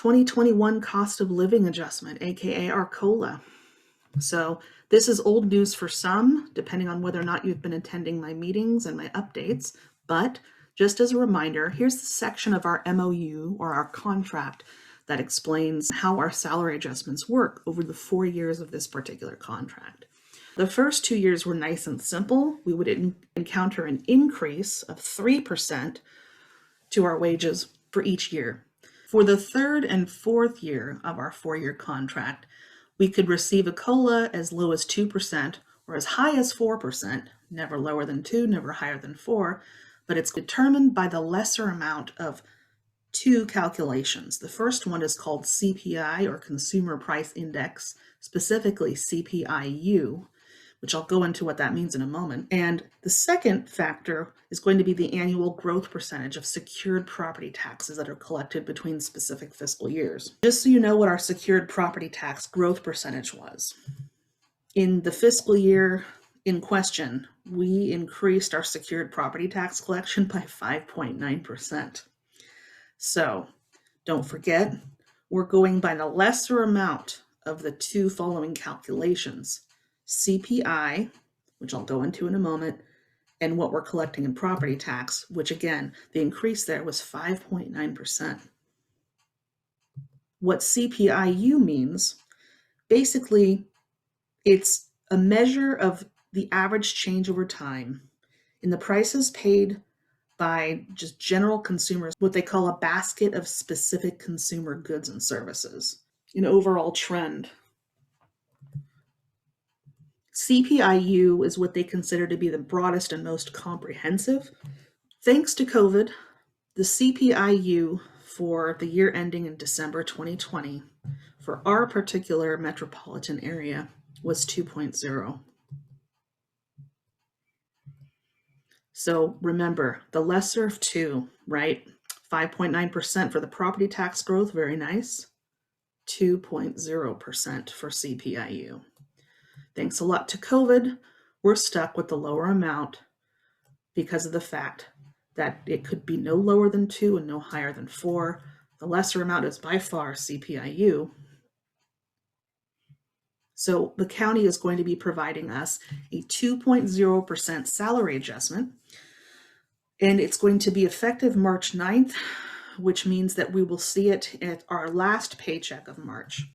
2021 cost of living adjustment, aka our COLA. So this is old news for some, depending on whether or not you've been attending my meetings and my updates. But just as a reminder, here's the section of our MOU or our contract that explains how our salary adjustments work over the 4 years of this particular contract. The first 2 years were nice and simple. We would encounter an increase of 3% to our wages for each year. For the third and fourth year of our 4-year contract, we could receive a COLA as low as 2% or as high as 4%, never lower than 2, never higher than 4, but it's determined by the lesser amount of 2 calculations. The first one is called CPI, or Consumer Price Index, specifically CPIU, which I'll go into what that means in a moment. And the second factor is going to be the annual growth percentage of secured property taxes that are collected between specific fiscal years. Just so you know what our secured property tax growth percentage was. In the fiscal year in question, we increased our secured property tax collection by 5.9%. So don't forget, we're going by the lesser amount of the 2 following calculations. CPI, which I'll go into in a moment, and what we're collecting in property tax, which again, the increase there was 5.9%. What CPIU means, basically, it's a measure of the average change over time in the prices paid by just general consumers, what they call a basket of specific consumer goods and services, an overall trend. CPIU is what they consider to be the broadest and most comprehensive. Thanks to COVID, the CPIU for the year ending in December 2020 for our particular metropolitan area was 2.0. So remember, the lesser of 2, right? 5.9% for the property tax growth, very nice. 2.0% for CPIU. Thanks a lot to COVID, we're stuck with the lower amount because of the fact that it could be no lower than 2 and no higher than 4. The lesser amount is by far CPIU. So the county is going to be providing us a 2.0% salary adjustment, and it's going to be effective March 9th, which means that we will see it at our last paycheck of March.